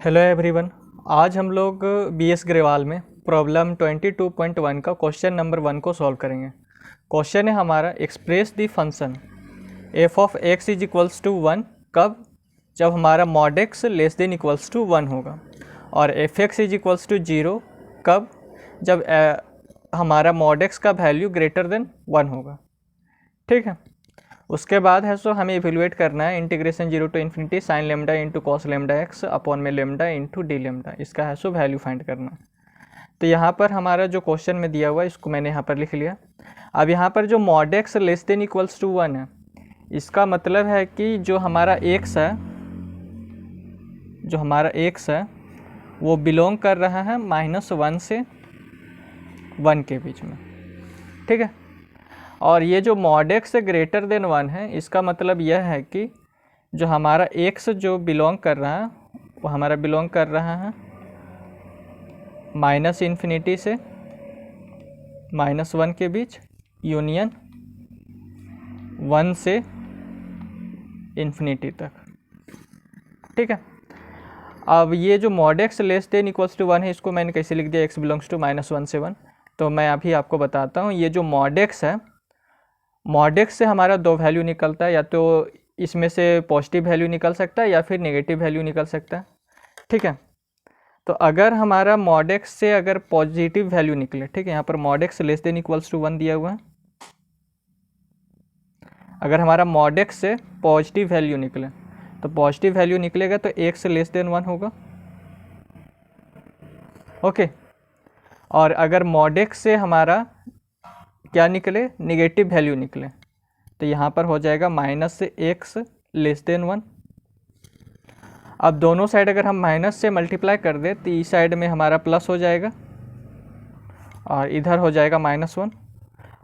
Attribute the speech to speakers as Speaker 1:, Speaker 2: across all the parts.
Speaker 1: Hello everyone. आज हम लोग बीएस ग्रेवाल में प्रॉब्लम 22.1 का क्वेश्चन नंबर 1 को सॉल्व करेंगे। क्वेश्चन है हमारा, express the function f of x is equals to 1 कब? जब हमारा mod x less than equals to 1 होगा। और f x is equals to 0 कब? जब हमारा मॉड एक्स का वैल्यू ग्रेटर देन 1 होगा। ठीक है। उसके बाद है सो हमें इवेलुएट करना है integration 0 to infinity sine lambda into cos lambda x upon में लेमडा इंटू डी लेमडा, इसका है सो वैल्यू फाइंड करना। तो यहाँ पर हमारा जो क्वेश्चन में दिया हुआ है इसको मैंने यहाँ पर लिख लिया। अब यहाँ पर जो mod x less than equals to 1 है, इसका मतलब है कि जो हमारा एक्स है वो बिलोंग कर रहा है -1 से 1 के बीच में। ठीक है। और ये जो मॉड एक्स ग्रेटर देन 1 है, इसका मतलब यह है कि जो हमारा एक्स जो बिलोंग कर रहा है वो हमारा बिलोंग कर रहा है -∞ से -1 के बीच यूनियन 1 से इन्फिनिटी तक। ठीक है। अब ये जो mod x less than equals to 1 है, इसको मैंने कैसे लिख दिया, एक्स बिलोंग्स टू -1 से 1। तो मैं अभी आपको बताता हूँ। ये जो मॉड एक्स है, मॉड एक्स से हमारा दो वैल्यू निकलता है, या तो इसमें से पॉजिटिव वैल्यू निकल सकता है या फिर नेगेटिव वैल्यू निकल सकता है। ठीक है। तो अगर हमारा मॉड एक्स से अगर पॉजिटिव वैल्यू निकले, ठीक है, यहाँ पर mod x less than equals to 1 दिया हुआ है। अगर हमारा मॉड एक्स से पॉजिटिव वैल्यू निकले तो पॉजिटिव वैल्यू निकलेगा तो एक्स लेस देन 1 होगा। ओके। और अगर मॉड एक्स से हमारा क्या निकले, निगेटिव वैल्यू निकले, तो यहाँ पर हो जाएगा -x लेस देन 1। अब दोनों साइड अगर हम माइनस से मल्टीप्लाई कर दे तो इस साइड में हमारा प्लस हो जाएगा और इधर हो जाएगा -1।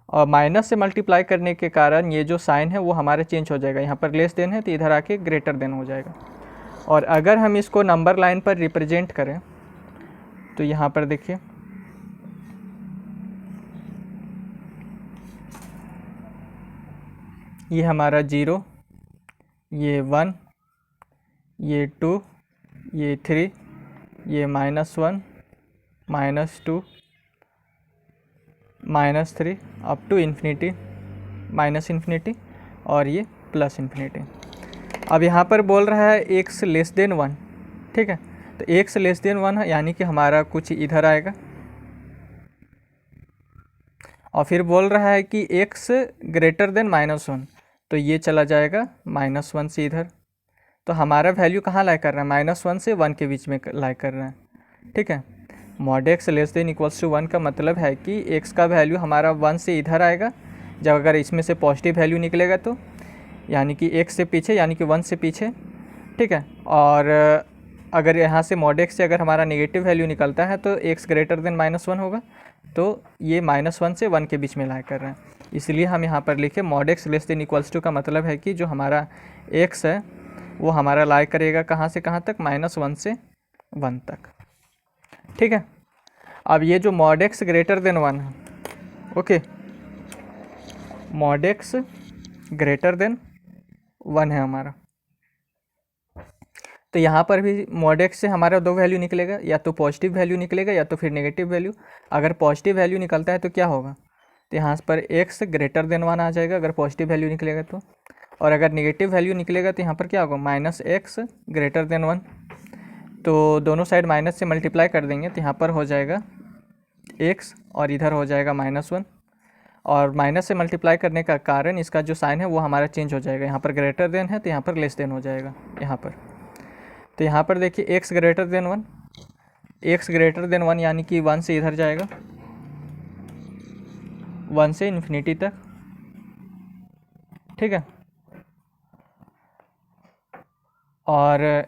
Speaker 1: और माइनस से मल्टीप्लाई करने के कारण ये जो साइन है वो हमारा चेंज हो जाएगा। यहाँ पर लेस देन है तो इधर आके ग्रेटर देन हो जाएगा। और अगर हम इसको नंबर लाइन पर रिप्रेजेंट करें तो यहाँ पर देखिए, ये हमारा 0, ये 1, ये 2, ये 3, ये -1, -2, -3 अप टू इन्फिनिटी, -∞, और ये +∞। अब यहाँ पर बोल रहा है x लेस देन 1। ठीक है। तो x लेस देन 1 है, यानी कि हमारा कुछ इधर आएगा। और फिर बोल रहा है कि x ग्रेटर देन -1, तो ये चला जाएगा -1 से इधर। तो हमारा वैल्यू कहाँ लाई कर रहा है, -1 से 1 के बीच में लाई कर रहा है। ठीक है। Mod x less than equals to 1 का मतलब है कि x का वैल्यू हमारा 1 से इधर आएगा। जब अगर इसमें से पॉजिटिव वैल्यू निकलेगा तो यानी कि x से पीछे, यानी कि 1 से पीछे। ठीक है। और अगर यहाँ से मॉड एक्स से अगर हमारा नेगेटिव वैल्यू निकलता है तो x ग्रेटर देन -1 होगा। तो ये -1 से 1 के बीच में लाई कर रहे हैं, इसलिए हम यहाँ पर लिखे mod x less than equals to का मतलब है कि जो हमारा x है वो हमारा लाई करेगा कहाँ से कहाँ तक, -1 से 1 तक। ठीक है। अब ये जो मॉड एक्स ग्रेटर देन 1 है, okay, mod x greater than 1 है हमारा, तो यहाँ पर भी मॉड एक्स से हमारा दो वैल्यू निकलेगा, या तो पॉजिटिव वैल्यू निकलेगा या तो फिर नेगेटिव वैल्यू। अगर पॉजिटिव वैल्यू निकलता है तो क्या होगा, तो यहाँ पर x ग्रेटर देन 1 आ जाएगा अगर पॉजिटिव वैल्यू निकलेगा तो। और अगर नेगेटिव वैल्यू निकलेगा तो यहाँ पर क्या होगा, -x ग्रेटर देन 1। तो दोनों साइड माइनस से मल्टीप्लाई कर देंगे तो यहाँ पर हो जाएगा x और इधर हो जाएगा -1। और माइनस से मल्टीप्लाई करने का कारण इसका जो साइन है वो हमारा चेंज हो जाएगा। यहाँ पर ग्रेटर देन है तो यहाँ पर लेस देन हो जाएगा यहाँ पर। तो यहाँ पर देखिए x greater than 1, x greater than 1 यानी कि 1 से इधर जाएगा, 1 से इन्फिनिटी तक। ठीक है। और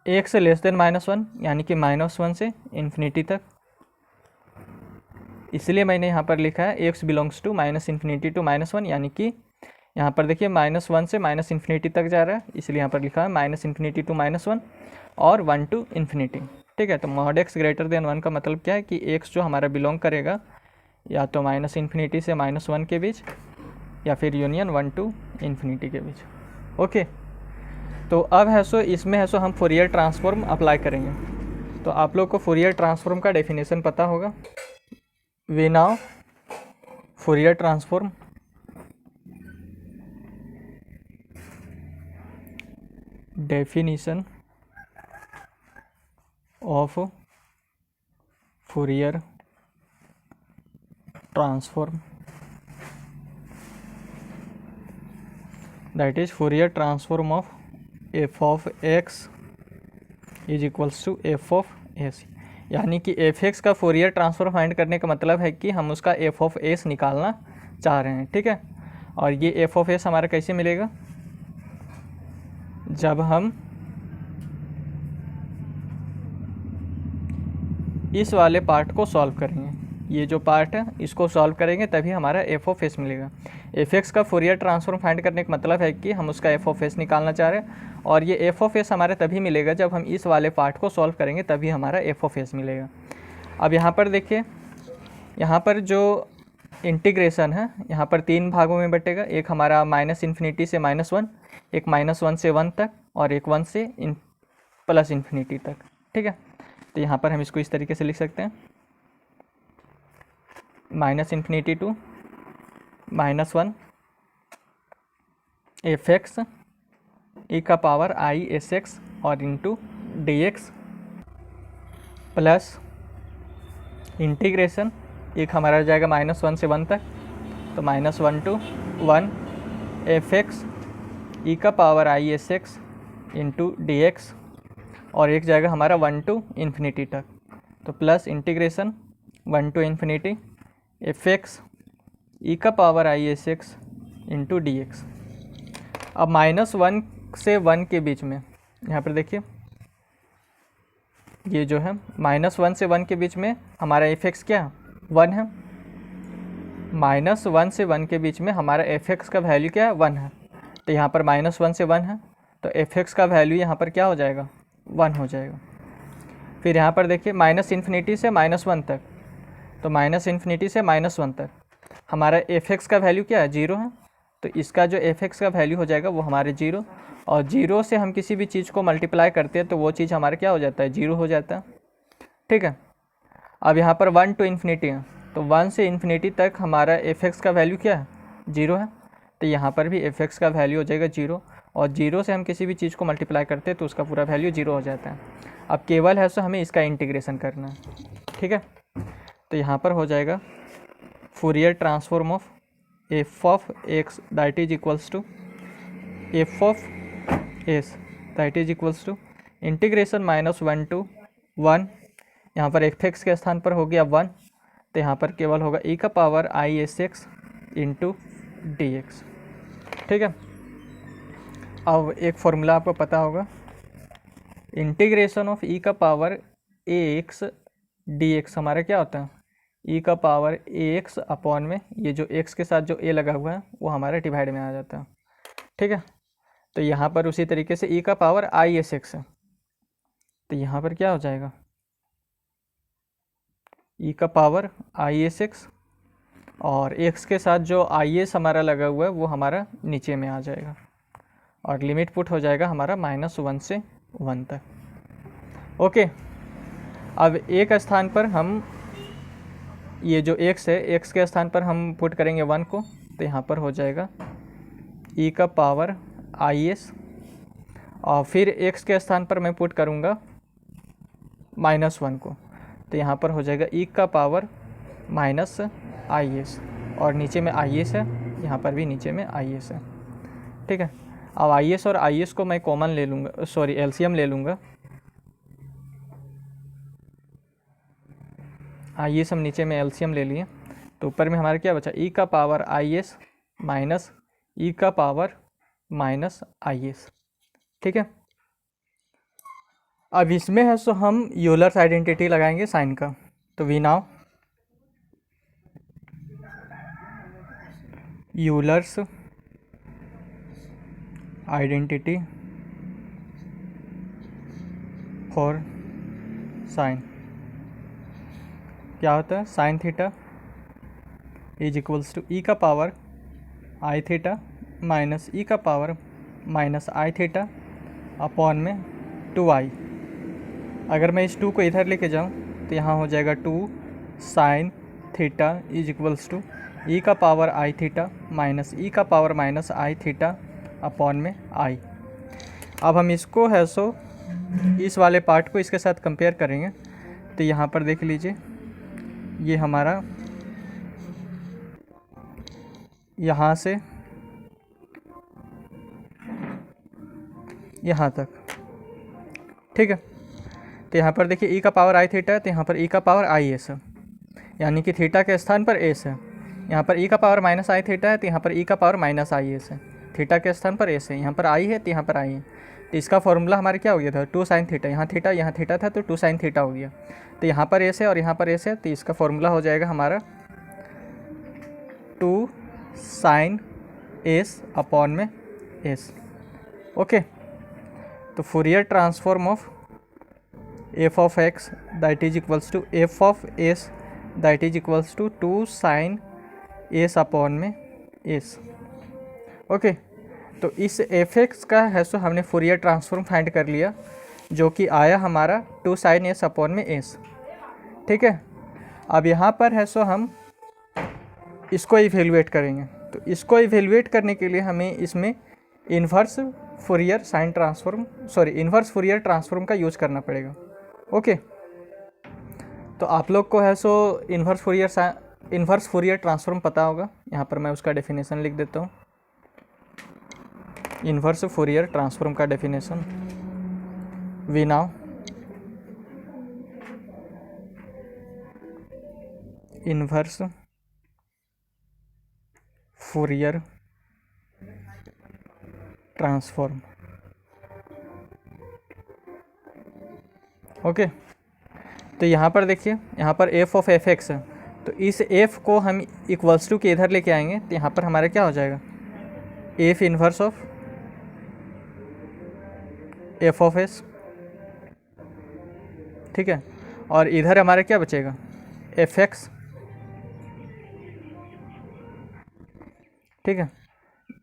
Speaker 1: x लेस देन -1 यानी कि -1 से इन्फिनिटी तक। इसलिए मैंने यहाँ पर लिखा है x बिलोंग्स टू -∞ टू -1, यानी कि यहाँ पर देखिए -1 से -∞ तक जा रहा है, इसलिए यहाँ पर लिखा है -∞ टू -1 और 1 टू इन्फिनिटी। ठीक है। तो मॉड एक्स ग्रेटर देन 1 का मतलब क्या है कि x जो हमारा बिलोंग करेगा या तो -∞ से -1 के बीच या फिर यूनियन 1 टू इन्फिनिटी के बीच। ओके। तो अब है सो इसमें है सो हम फूरियर ट्रांसफॉर्म अप्लाई करेंगे। तो आप लोग को फूरियर ट्रांसफॉर्म का डेफिनेशन पता होगा। We now Fourier transform definition of Fourier transform, that is Fourier transform of f of x is equals to f of s. यानी कि एफ एक्स का फूरियर ट्रांसफॉर्म फाइंड करने का मतलब है कि हम उसका एफ ऑफ एस निकालना चाह रहे हैं, ठीक है। और ये एफ ऑफ एस हमारा कैसे मिलेगा, जब हम इस वाले पार्ट को सॉल्व करेंगे, ये जो पार्ट है इसको सॉल्व करेंगे तभी हमारा एफ ऑफ एस मिलेगा। एफ एक्स का फूरियर ट्रांसफॉर्म फाइंड करने का मतलब है कि हम उसका एफ ऑफ एस निकालना चाह रहे हैं, और ये एफ ऑफ एस हमारा तभी मिलेगा जब हम इस वाले पार्ट को सॉल्व करेंगे, तभी हमारा एफ ऑफ एस मिलेगा। अब यहाँ पर देखिए, यहाँ पर जो इंटीग्रेशन है यहाँ पर 3 भागों में बटेगा। एक हमारा -∞ से -1, एक -1 से 1 तक, और एक 1 से +∞ तक, ठीक है। तो यहाँ पर हम इसको इस तरीके से लिख सकते हैं, -∞ to -1 एफ एक्स ई का पावर आई एस एक्स और into d x plus integration, एक हमारा जाएगा -1 से 1 तक, तो -1 to 1 एफ एक्स ई का power i s x into d x, और एक जाएगा हमारा 1 to ∞ तक, तो plus integration 1 to ∞ f x e का power i s x into d x. अब -1 से 1 के बीच में यहाँ पर देखिए, ये जो है -1 से 1 के बीच में हमारा एफ एक्स क्या है, 1 है। -1 से 1 के बीच में हमारा एफ एक्स का वैल्यू क्या है, 1 है। तो यहाँ पर -1 से 1 है, तो एफ एक्स का वैल्यू यहाँ पर क्या हो जाएगा, 1 हो जाएगा। फिर यहाँ पर देखिए -∞ से -1 तक, तो -∞ से -1 तक हमारा एफ एक्स का वैल्यू क्या है, 0 है। तो इसका जो एफ एक्स का वैल्यू हो जाएगा वो हमारे 0, और 0 से हम किसी भी चीज़ को मल्टीप्लाई करते हैं तो वो चीज़ हमारा क्या हो जाता है, 0 हो जाता है, ठीक है। अब यहाँ पर 1 to ∞ है, तो 1 से ∞ तक हमारा एफ एक्स का वैल्यू क्या है, 0 है। तो यहाँ पर भी एफ एक्स का वैल्यू हो जाएगा 0, और 0 से हम किसी भी चीज़ को मल्टीप्लाई करते हैं तो उसका पूरा वैल्यू 0 हो जाता है। अब केवल है सो हमें इसका इंटीग्रेशन करना है, ठीक है। तो यहाँ पर हो जाएगा Fourier transform of f of x that is equals to f of s that is equals to integration -1 to 1, यहाँ पर एफ एक्स के स्थान पर हो गया 1, तो यहाँ पर केवल होगा ई का power i s x into d x, ठीक है। अब एक फॉर्मूला आपको पता होगा, इंटीग्रेशन ऑफ ई का पावर ए एक्स डी एक्स हमारा क्या होता है, ई का पावर ए एक्स अपॉन में ये जो एक्स के साथ जो ए लगा हुआ है वो हमारा डिवाइड में आ जाता है, ठीक है। तो यहाँ पर उसी तरीके से ई का पावर आई एस एक्स है, तो यहाँ पर क्या हो जाएगा, ई का पावर आई एस एक्स, और एक्स के साथ जो आई एस हमारा लगा हुआ है वो हमारा नीचे में आ जाएगा, और लिमिट पुट हो जाएगा हमारा -1 से 1 तक। ओके, अब एक स्थान पर हम ये जो x है, x के स्थान पर हम पुट करेंगे 1 को, तो यहाँ पर हो जाएगा e का पावर आई एस, और फिर x के स्थान पर मैं पुट करूँगा -1 को, तो यहाँ पर हो जाएगा e का पावर आई एस, और नीचे में आई एस है, यहाँ पर भी नीचे में आई एस है, ठीक है। अब आई एस और आई एस को मैं कॉमन ले लूँगा, सॉरी एलसीएम ले लूँगा। आई एस हम नीचे में एलसीएम ले लिए, तो ऊपर में हमारा क्या बचा, ई का power i S minus e का पावर आई एस, ठीक है। अब इसमें है सो हम यूलर्स आइडेंटिटी लगाएंगे साइन का, तो we now Euler's identity for sine क्या होता है, sine theta is equals to e का power i theta minus e का पावर आई थीटा अपॉन में 2i। अगर मैं इस 2 को इधर लेके जाऊँ तो यहाँ हो जाएगा 2 sine theta is equals to e का power i theta minus e का power minus i theta upon में आई। अब हम इसको है सो इस वाले पार्ट को इसके साथ कंपेयर करेंगे तो यहाँ पर देख लीजिए, ये हमारा यहाँ से यहाँ तक, ठीक है। तो यहाँ पर देखिए ई का पावर आई थीटा है, तो यहाँ पर ई का पावर आई एस है, यानी कि थीटा के स्थान पर एस है। यहाँ पर ई का पावर माइनस आई थीटा है, तो यहाँ पर ई का पावर माइनस आई एस है। थीटा के स्थान पर एस है, यहाँ पर आई है तो यहाँ पर आई है। तो इसका फॉर्मूला हमारा क्या हो गया था, 2 साइन थीटा, यहाँ थीटा था तो 2 साइन थीटा हो गया। तो यहाँ पर एस है और यहाँ पर एस है, तो इसका फॉर्मूला हो जाएगा हमारा 2 साइन एस अपॉन में एस। ओके, तो Fourier transform of f of x that is equals to f of s that is equals to 2 sine s upon में एस। ओके, तो इस एफ एक्स का है सो हमने फूरियर ट्रांसफॉर्म फाइंड कर लिया, जो कि आया हमारा 2 साइन एस अपॉन में एस, ठीक है। अब यहाँ पर है सो हम इसको इवेलुएट करेंगे, तो इसको इवेलुएट करने के लिए हमें इसमें inverse Fourier sign transform inverse Fourier transform का यूज करना पड़ेगा। ओके, तो आप लोग को है सो इन्वर्स फूरियर ट्रांसफॉर्म पता होगा। यहाँ पर मैं उसका डेफिनेशन लिख देता हूँ। इन्वर्स फूरियर ट्रांसफॉर्म का definition, we now inverse Fourier transform. Okay, तो यहाँ पर देखिए, यहाँ पर एफ ऑफ एफ एक्स है, तो इस एफ को हम इक्वल्स टू के इधर लेके आएंगे, तो यहाँ पर हमारा क्या हो जाएगा, F inverse of f of S, ठीक है। और इधर हमारा क्या बचेगा, एफ एक्स, ठीक है,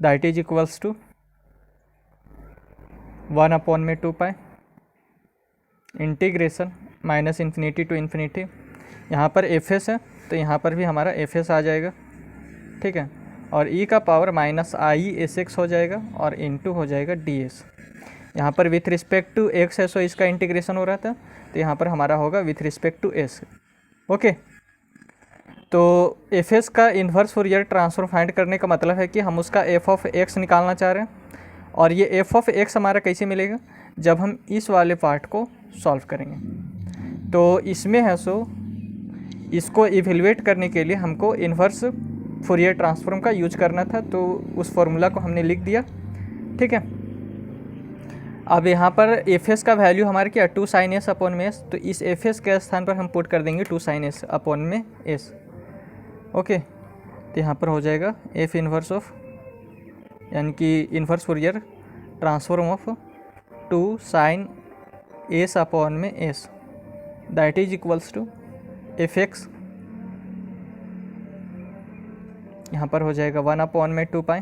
Speaker 1: that is equals to 1 upon में 2 pi integration minus infinity to infinity. यहाँ पर एफ एस है तो यहाँ पर भी हमारा एफ एस आ जाएगा, ठीक है। और ई का पावर माइनस आई एस एक्स हो जाएगा और इनटू हो जाएगा डी एस। यहाँ पर विथ रिस्पेक्ट टू एक्स है सो इसका इंटीग्रेशन हो रहा था, तो यहाँ पर हमारा होगा with respect to s. Okay, तो एफ एस का इन्वर्स फूरियर ट्रांसफॉर्म फाइंड करने का मतलब है कि हम उसका एफ ऑफ एक्स निकालना चाह रहे हैं, और ये एफ ऑफ एक्स हमारा कैसे मिलेगा, जब हम इस वाले पार्ट को सॉल्व करेंगे। तो इसमें है सो इसको इवेलुएट करने के लिए हमको इन्वर्स फूरियर ट्रांसफॉर्म का यूज करना था, तो उस फॉर्मूला को हमने लिख दिया, ठीक है। अब यहाँ पर एफ एस का वैल्यू हमारे क्या, 2 साइन एस अपॉन में एस, तो इस एफ एस के स्थान पर हम पुट कर देंगे 2 साइन एस अपॉन में एस। ओके, तो यहाँ पर हो जाएगा एफ इन्वर्स ऑफ, यानी कि inverse Fourier transform of 2 sine s upon में s that is equals to f x, यहाँ पर हो जाएगा 1 अपॉन में 2 pi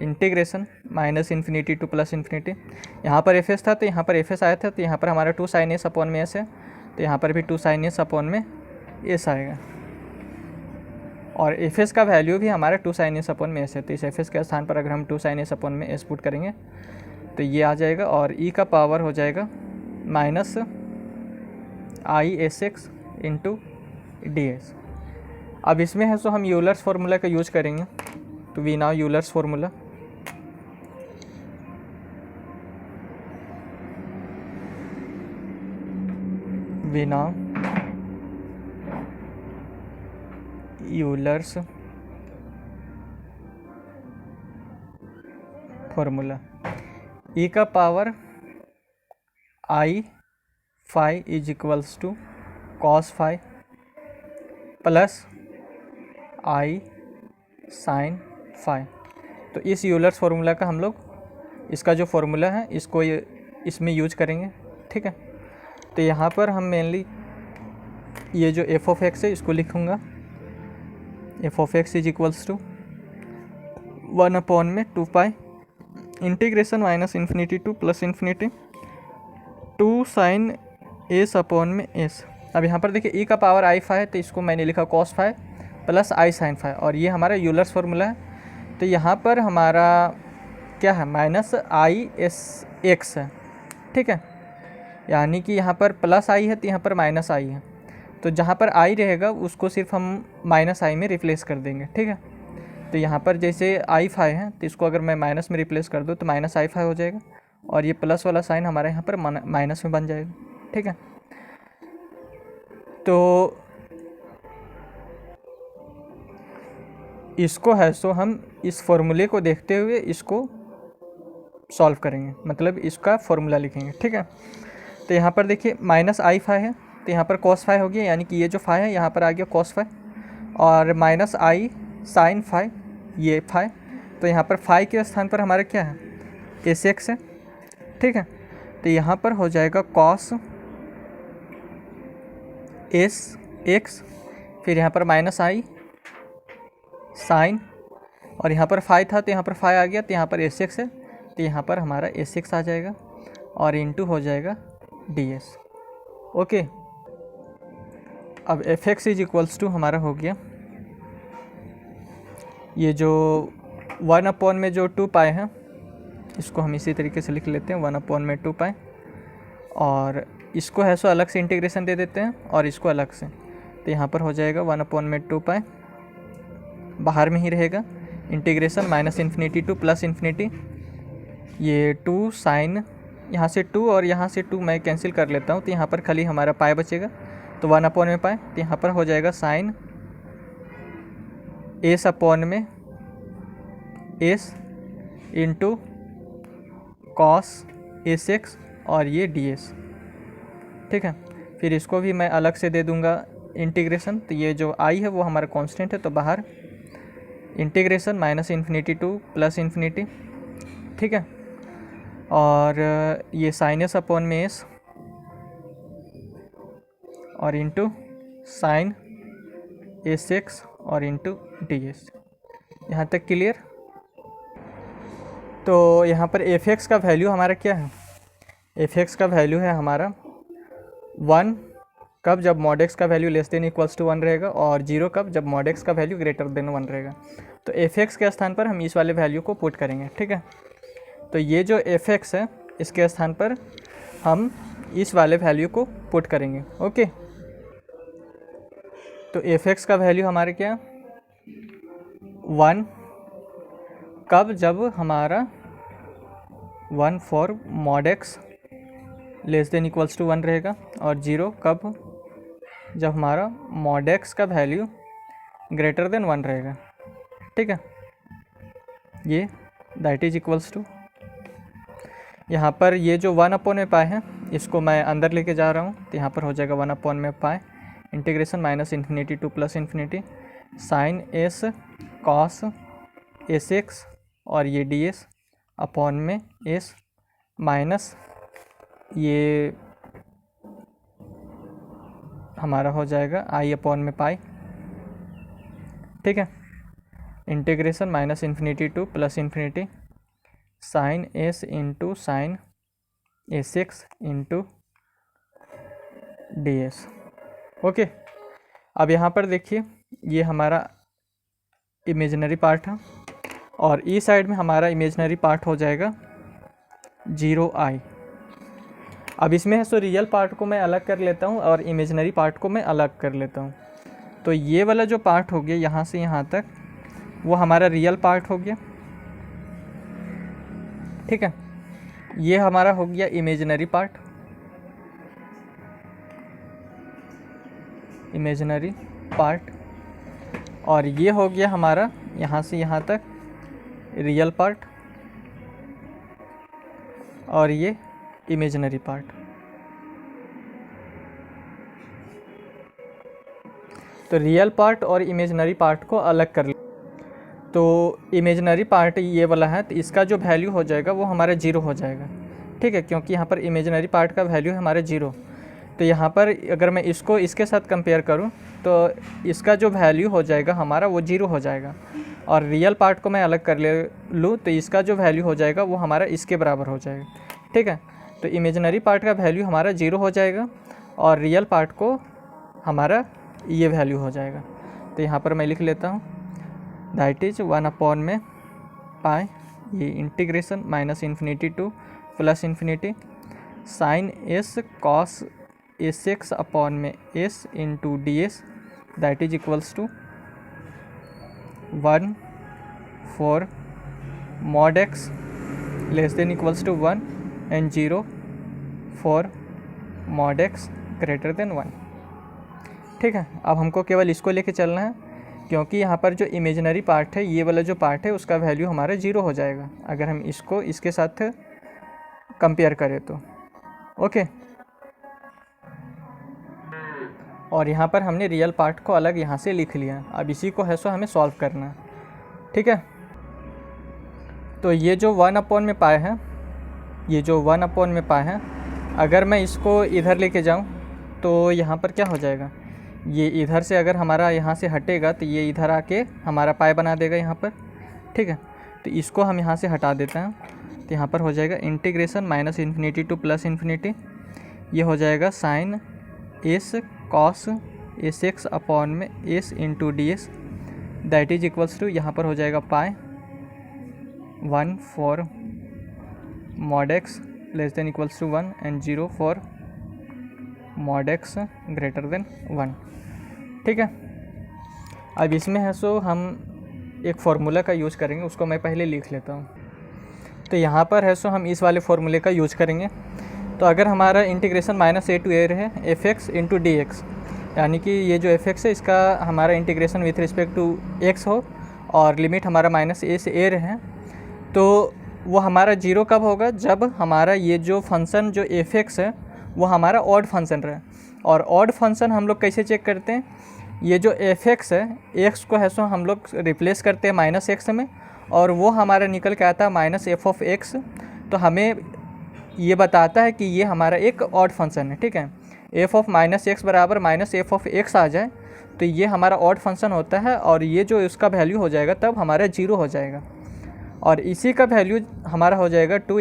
Speaker 1: integration minus infinity to plus infinity. यहाँ पर एफ एस था तो यहाँ पर एफ एस आया था, तो यहाँ पर हमारा 2 साइन एस अपॉन में एस है, तो यहाँ पर भी 2 साइन एस अपॉन में एस आएगा। और एफ एस का वैल्यू भी हमारा 2 साइन एस अपॉन में एस है, तो इस एफ एस के स्थान पर अगर हम 2 साइन एस अपॉन में एस पुट करेंगे तो ये आ जाएगा, और ई का पावर हो जाएगा माइनस आई s x into d S. अब इसमें है सो हम यूलर्स फार्मूला का यूज करेंगे, तो we now Euler's formula, we now Euler's formula, e का power i phi is equals to cos phi plus i sine phi. तो इस यूलर्स फार्मूला का हम लोग, इसका जो फार्मूला है इसको इसमें यूज करेंगे, ठीक है। तो यहाँ पर हम मेनली ये जो एफ ऑफ एक्स है इसको लिखूँगा, f of x is equals to 1 upon में 2 pi integration minus infinity to plus infinity 2 sine s upon में एस। अब यहाँ पर देखिए e का पावर आई फाई है, तो इसको मैंने लिखा cos phi plus i sine phi, और ये हमारा यूलर्स फार्मूला है। तो यहाँ पर हमारा क्या है, माइनस आई एस एक्स है, ठीक है, यानी कि यहाँ पर प्लस आई है तो यहाँ पर माइनस आई है। तो जहाँ पर आई रहेगा उसको सिर्फ हम माइनस आई में रिप्लेस कर देंगे, ठीक है। तो यहाँ पर जैसे आई फाई है तो इसको अगर मैं माइनस में रिप्लेस कर दूँ तो माइनस आई फाई हो जाएगा, और ये प्लस वाला साइन हमारे यहाँ पर माइनस में बन जाएगा, ठीक है। तो इसको है सो हम इस फॉर्मूले को देखते हुए इसको सॉल्व करेंगे, मतलब इसका फॉर्मूला लिखेंगे, ठीक है। तो यहाँ पर देखिए माइनस आई फाई है तो यहाँ पर कॉस फाई हो गया, यानी कि ये जो फाई है यहाँ पर आ गया कॉस फाई, और माइनस आई साइन फाई ये फाई, तो यहाँ पर फाई के स्थान पर हमारा क्या है, एस एक्स है, ठीक है। तो यहाँ पर हो जाएगा कॉस एस एक्स, फिर यहाँ पर माइनस आई साइन, और यहाँ पर फाई था तो यहाँ पर फाई आ गया, तो यहाँ पर एस एक्स है तो यहाँ पर हमारा एस एक्स आ जाएगा, और इनटू हो जाएगा डी एस। ओके, अब f x is equals to हमारा हो गया ये जो 1 अपॉन में जो 2 पाए हैं, इसको हम इसी तरीके से लिख लेते हैं 1 अपॉन में 2 पाए, और इसको है सो अलग से इंटीग्रेशन दे देते हैं और इसको अलग से। तो यहाँ पर हो जाएगा 1 अपॉन में 2 पाए, बाहर में ही रहेगा, integration minus infinity to plus infinity, ये 2 साइन, यहाँ से 2 और यहाँ से 2 मैं कैंसिल कर लेता हूँ, तो यहाँ पर खाली हमारा पाए बचेगा, तो 1 अपॉन में पाए, तो यहाँ पर हो जाएगा साइन एस अपॉन में s into cos s x, और ये डी एस, ठीक है। फिर इसको भी मैं अलग से दे दूंगा इंटीग्रेशन, तो ये जो आई है वो हमारा कांस्टेंट है, तो बाहर integration minus infinity to plus infinity, ठीक है, और ये साइन एस अपॉन में एस, और इंटू साइन एस एक्स, और इंटू डी एस। यहाँ तक क्लियर। तो यहाँ पर एफ एक्स का वैल्यू हमारा क्या है, एफ एक्स का वैल्यू है हमारा 1 कब, जब मॉड एक्स का value less than equals to 1 रहेगा, और 0 कब, जब मॉड एक्स का वैल्यू ग्रेटर देन 1 रहेगा। तो एफ एक्स के स्थान पर हम इस वाले वैल्यू को पुट करेंगे, ठीक है। तो ये जो एफ एक्स है इसके स्थान पर हम इस वाले वैल्यू को पुट करेंगे, ओके। तो एफ एक्स का वैल्यू हमारे क्या 1 कब, जब हमारा 1 for mod x less than equals to 1 रहेगा, और 0 कब, जब हमारा मॉड एक्स का वैल्यू ग्रेटर देन 1 रहेगा, ठीक है। ये दैट इज इक्वल्स टू, यहाँ पर ये जो 1 अपॉन में पाए हैं इसको मैं अंदर लेके जा रहा हूँ, तो यहाँ पर हो जाएगा 1 अपॉन में pi integration minus infinity to plus infinity sine s cos s x, और ये डी एस अपॉन में एस माइनस ये हमारा हो जाएगा आई अपॉन में पाई, ठीक है, integration minus infinity to plus infinity sine s into sine s x into d s, okay. अब यहाँ पर देखिए ये हमारा इमेजिनरी पार्ट है, और ई साइड में हमारा इमेजिनरी पार्ट हो जाएगा 0i। अब इसमें है सो रियल पार्ट को मैं अलग कर लेता हूँ और इमेजिनरी पार्ट को मैं अलग कर लेता हूँ। तो ये वाला जो पार्ट हो गया यहाँ से यहाँ तक वो हमारा रियल पार्ट हो गया, ठीक है। ये हमारा हो गया इमेजिनरी पार्ट, इमेजिनरी पार्ट, और ये हो गया हमारा यहाँ से यहाँ तक रियल पार्ट, और ये इमेजिनरी पार्ट। तो रियल पार्ट और इमेजिनरी पार्ट को अलग कर ले। तो इमेजिनरी पार्ट ये वाला है, तो इसका जो वैल्यू हो जाएगा वो हमारा 0 हो जाएगा, ठीक है, क्योंकि यहाँ पर इमेजिनरी पार्ट का वैल्यू है हमारा 0। तो यहाँ पर अगर मैं इसको इसके साथ कंपेयर करूँ तो इसका जो वैल्यू हो जाएगा हमारा वो 0 हो जाएगा, और रियल पार्ट को मैं अलग कर ले लूँ तो इसका जो वैल्यू हो जाएगा वो हमारा इसके बराबर हो जाएगा, ठीक है। तो इमेजिनरी पार्ट का वैल्यू हमारा 0 हो जाएगा और रियल पार्ट को हमारा ये वैल्यू हो जाएगा। तो यहाँ पर मैं लिख लेता हूँ, दैट इज 1 में पाई, ये integration -infinity to +infinity sine s cos s x upon में s into d s, that is equals to 1 for mod x less than equals to 1 and 0 for mod x greater than 1, ठीक है। अब हमको केवल इसको लेके चलना है, क्योंकि यहाँ पर जो इमेजिनरी पार्ट है, ये वाला जो पार्ट है, उसका वैल्यू हमारा 0 हो जाएगा अगर हम इसको इसके साथ कंपेयर करें तो, ओके। और यहाँ पर हमने रियल पार्ट को अलग यहाँ से लिख लिया। अब इसी को है सो हमें सॉल्व करना है, ठीक है। तो ये जो 1 में पाए है, ये जो 1 में पाए है, अगर मैं इसको इधर लेके जाऊँ तो यहाँ पर क्या हो जाएगा, ये इधर से अगर हमारा यहाँ से हटेगा तो ये इधर आके हमारा पाई बना देगा यहाँ पर, ठीक है। तो इसको हम यहाँ से हटा देते हैं, तो यहाँ पर हो जाएगा इंटीग्रेशन -इन्फिनिटी टू +इन्फिनिटी, ये हो जाएगा sine s cos s x upon में s into d s, that is equals to, यहाँ पर हो जाएगा pi 1 for mod x less than equals to 1 and 0 for mod x greater than 1, ठीक है। अब इसमें है सो हम एक फार्मूला का यूज़ करेंगे, उसको मैं पहले लिख लेता हूँ। तो यहाँ पर है सो हम इस वाले फार्मूले का यूज़ करेंगे। तो अगर हमारा इंटीग्रेशन -a to a रहे fx इंटू डी एक्स, यानी कि ये जो fx है इसका हमारा integration with respect to x हो और लिमिट हमारा -a से a रहे, तो वो हमारा 0 कब होगा, जब हमारा ये जो फंक्शन जो fx है वो हमारा ऑड फंक्शन रहे। और ऑड फंक्शन हम लोग कैसे चेक करते हैं, ये जो fx है, x को है सो हम लोग रिप्लेस करते हैं -x में, और वो हमारा निकल के आता है -f(x), तो हमें ये बताता है कि ये हमारा एक ऑड फंक्शन है, ठीक है। f(-x) बराबर -f(x) आ जाए तो ये हमारा ऑड फंक्शन होता है, और ये जो इसका वैल्यू हो जाएगा तब हमारा 0 हो जाएगा। और इसी का वैल्यू हमारा हो जाएगा 2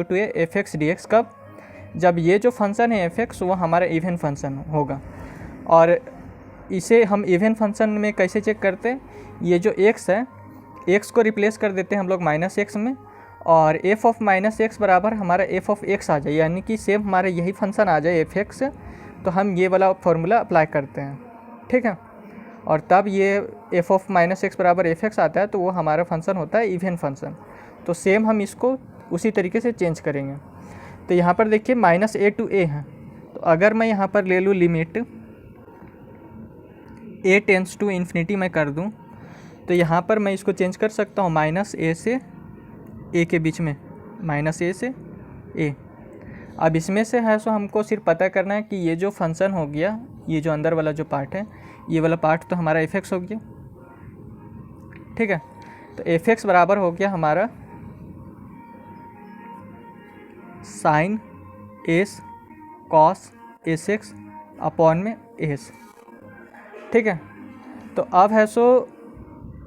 Speaker 1: to a fx dx, कब, जब ये जो फंक्शन है fx वो हमारा इवन फंक्शन होगा। और इसे हम इवन फंक्शन में कैसे चेक करते हैं, ये जो x है, x को रिप्लेस कर देते हैं हम लोग -x में, और f(-x) बराबर हमारा f(x) आ जाए, यानी कि सेम हमारा यही फंक्शन आ जाए fx, तो हम ये वाला फार्मूला अप्लाई करते हैं, ठीक है। और तब ये f(-x) बराबर fx आता है, तो वो हमारा फंक्शन होता है इवन फंक्शन। तो सेम हम इसको उसी तरीके से चेंज करेंगे। तो यहाँ पर देखिए -a to a है, तो अगर मैं यहाँ पर ले लूँ limit a tends to infinity मैं कर दूँ, तो यहाँ पर मैं इसको चेंज कर सकता हूँ -a से a के बीच में, -a से a। अब इसमें से है सो हमको सिर्फ पता करना है कि ये जो फंक्शन हो गया, ये जो अंदर वाला जो पार्ट है, ये वाला पार्ट तो हमारा fx हो गया, ठीक है। तो fx बराबर हो गया हमारा sine s cos s x upon में एस, ठीक है। तो अब है सो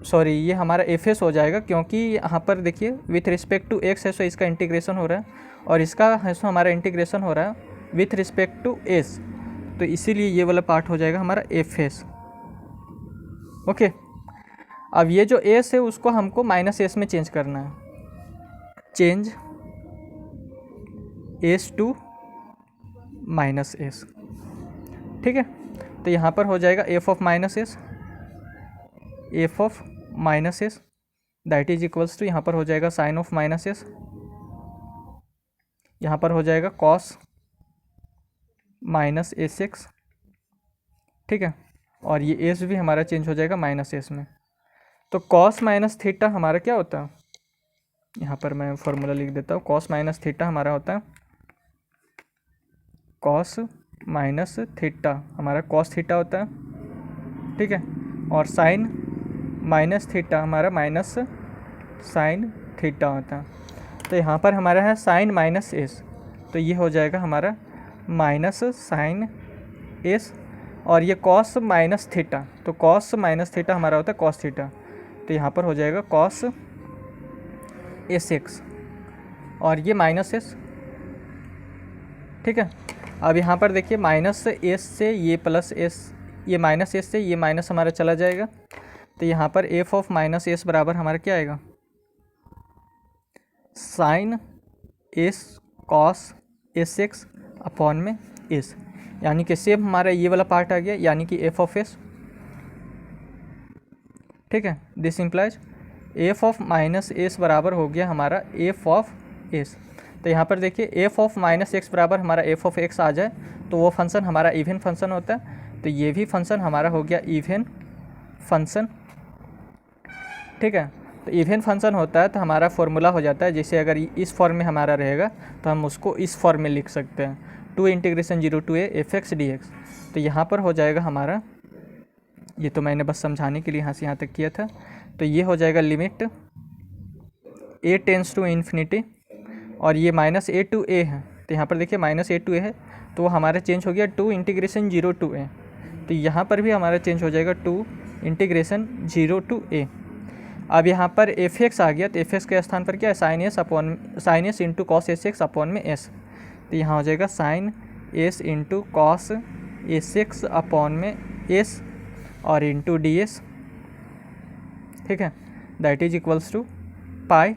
Speaker 1: सॉरी ये हमारा fs हो जाएगा, क्योंकि यहाँ पर देखिए विथ रिस्पेक्ट टू x है सो इसका इंटीग्रेशन हो रहा है, और इसका है सो हमारा इंटीग्रेशन हो रहा है विथ रिस्पेक्ट टू s, तो इसीलिए ये वाला पार्ट हो जाएगा हमारा fs, ओके। अब ये जो s है उसको हमको -s में चेंज करना है, चेंज s टू -s, ठीक है। तो यहाँ पर हो जाएगा f(-s), f(-s) that is equals to, यहाँ पर हो जाएगा साइन ऑफ -s, यहाँ पर हो जाएगा कॉस -sx, ठीक है। और ये s भी हमारा चेंज हो जाएगा -s में। तो कॉस -थीटा हमारा क्या होता है, यहाँ पर मैं फॉर्मूला लिख देता हूँ, कॉस -थीटा हमारा होता है, कॉस -थीटा हमारा कॉस थीटा होता है, ठीक है। और साइन -थीटा हमारा माइनस साइन थीटा होता है। तो यहाँ पर हमारा है साइन -s, तो ये हो जाएगा हमारा -sin s, और ये कॉस -थीटा, तो कॉस -थीटा हमारा होता है कॉस थीटा, तो यहाँ पर हो जाएगा कॉस एस एक्स और ये माइनस एस। ठीक है, अब यहाँ पर देखिए माइनस एस से ये प्लस एस, ये माइनस एस से ये माइनस हमारा चला जाएगा। तो यहाँ पर एफ ऑफ माइनस एस बराबर हमारा क्या आएगा, sine s cos s x upon में एस, यानी कि सेम हमारा ये वाला पार्ट आ गया, यानी कि एफ ऑफ एस। ठीक है, this implies F of minus S बराबर हो गया हमारा एफ ऑफ एस। तो यहाँ पर देखिए एफ ऑफ माइनस एक्स बराबर हमारा एफ ऑफ एक्स आ जाए तो वो फंक्शन हमारा इवन फंक्शन होता है। तो ये भी फंक्शन हमारा हो गया इवन फंक्शन। ठीक है, तो इवन फंक्शन होता है तो हमारा फॉर्मूला हो जाता है, जैसे अगर इस फॉर्म में हमारा रहेगा तो हम उसको इस फॉर्म में लिख सकते हैं, 2 integration 0 to a F x D x. तो यहाँ पर हो जाएगा हमारा, ये तो मैंने बस समझाने के लिए यहाँ से यहाँ तक किया था। तो ये हो जाएगा limit a tends to infinity और ये माइनस a to a है। तो यहाँ पर देखिए माइनस a to a है तो वो हमारा चेंज हो गया 2 इंटीग्रेशन 0 to a। तो यहाँ पर भी हमारा चेंज हो जाएगा 2 इंटीग्रेशन 0 to a। अब यहाँ पर एफ एक्स आ गया तो एफ एक्स के स्थान पर क्या है, sine s into cos s x upon में एस। तो यहाँ हो जाएगा sine s into cos s x upon में एस और इंटू डी एस। ठीक है, that is equals to pi,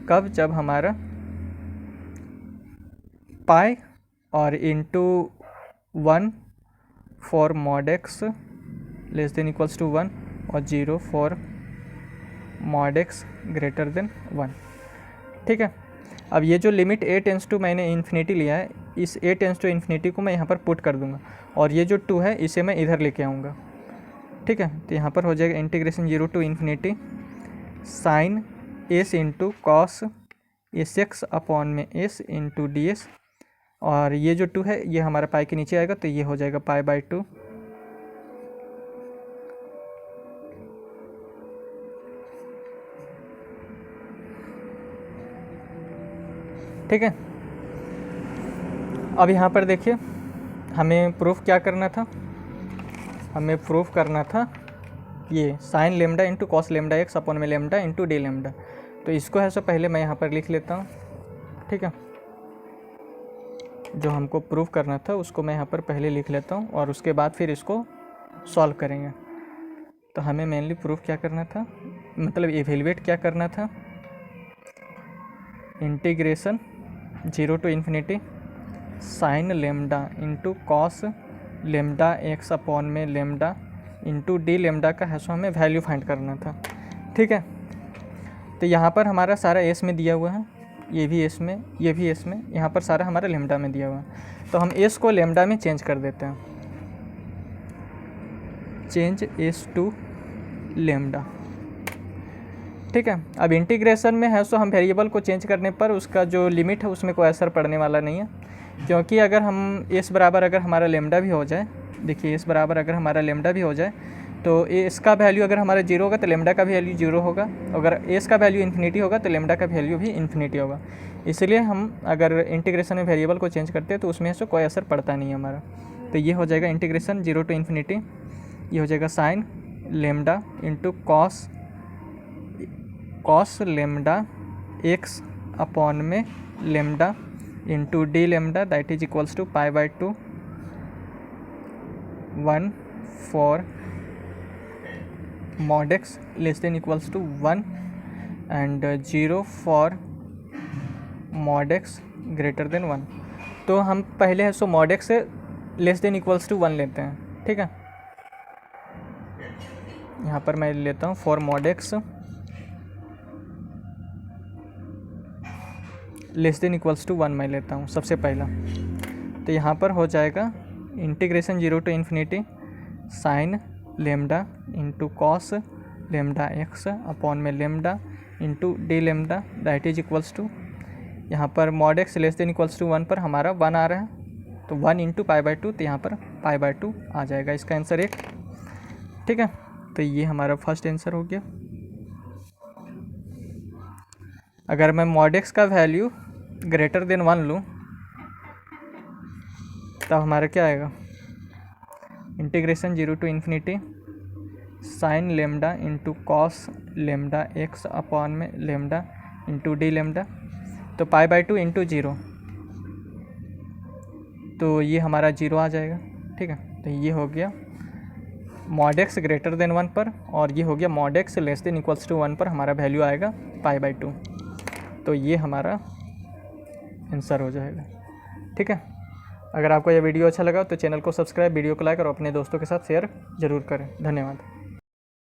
Speaker 1: कब, जब हमारा पाई और into 1 for mod x less than equals to 1 और 0 for mod x greater than 1। ठीक है, अब ये जो लिमिट a टेंस टू मैंने इन्फिनिटी लिया है, इस a टेंस टू इन्फिनिटी को मैं यहाँ पर पुट कर दूंगा और ये जो 2 है इसे मैं इधर लेके आऊँगा। ठीक है, तो यहाँ पर हो जाएगा integration 0 to infinity sine s into cos s x upon में एस इंटू डी एस और ये जो 2 है ये हमारा पाई के नीचे आएगा तो ये हो जाएगा पाई बाई 2। ठीक है, अब यहाँ पर देखिए हमें प्रूफ क्या करना था, हमें प्रूफ करना था ये sine lambda into cos lambda x upon में लेमडा इंटू डी लेमडा। तो इसको है सो पहले मैं यहाँ पर लिख लेता हूँ। ठीक है, जो हमको प्रूफ करना था उसको मैं यहाँ पर पहले लिख लेता हूँ और उसके बाद फिर इसको सॉल्व करेंगे। तो हमें मेनली प्रूफ क्या करना था, मतलब इवेलुएट क्या करना था, integration 0 to infinity sine lambda into cos lambda x upon में लेमडा इंटू डी लेमडा का है सो हमें वैल्यू फाइंड करना था। ठीक है, तो यहाँ पर हमारा सारा एस में दिया हुआ है, ये भी एस में, ये भी एस में, यहाँ पर सारा हमारा लेमडा में दिया हुआ है। तो हम एस को लेमडा में चेंज कर देते हैं, चेंज एस टू लेमडा। ठीक है, अब इंटीग्रेशन में है सो हम वेरिएबल को चेंज करने पर उसका जो लिमिट है उसमें कोई असर पड़ने वाला नहीं है, क्योंकि अगर हम एस बराबर अगर हमारा लेमडा भी हो जाए, देखिए एस बराबर अगर हमारा लेमडा भी हो जाए तो एस का वैल्यू अगर हमारा 0 होगा तो लेमडा का वैल्यू 0 होगा, अगर एस का वैल्यू इन्फिनिटी होगा तो लेमडा का वैल्यू भी इन्फिनिटी होगा। इसलिए हम अगर इंटीग्रेशन में वेरिएबल को चेंज करते हैं तो उसमें से कोई असर पड़ता नहीं है हमारा। तो ये हो जाएगा इंटीग्रेशन 0 to इन्फिनिटी, ये हो जाएगा sine lambda into cos lambda x upon में lambda into d lambda that is equals to pi by 2 1 for mod x less than equals to 1 and 0 for mod x greater than 1। तो हम पहले है सो mod x से less than equals to 1 लेते हैं। ठीक है, यहाँ पर मैं लेता हूँ for mod x less than equals to 1 मैं लेता हूँ सबसे पहला। तो यहाँ पर हो जाएगा integration 0 to infinity sine lambda into cos lambda x upon में lambda into d lambda that is equals to, यहाँ पर mod x less than equals to 1 पर हमारा 1 आ रहा है तो 1 इंटू पाई बाई 2, तो यहाँ पर पाई बाई 2 आ जाएगा इसका आंसर 1। ठीक है, तो ये हमारा फर्स्ट आंसर हो गया। अगर मैं मॉड एक्स का वैल्यू ग्रेटर देन 1 लूँ तब हमारा क्या आएगा, integration 0 to infinity sine lambda into cos lambda x upon में लेमडा इंटू डी लेमडा, तो π/2 इंटू 0, तो ये हमारा 0 आ जाएगा। ठीक है, तो ये हो गया मॉड एक्स ग्रेटर देन 1 पर, और ये हो गया mod x less than equals to 1 पर हमारा वैल्यू आएगा π/2। तो ये हमारा आंसर हो जाएगा। ठीक है, अगर आपको यह वीडियो अच्छा लगा तो चैनल को सब्सक्राइब, वीडियो को लाइक और अपने दोस्तों के साथ शेयर ज़रूर करें। धन्यवाद।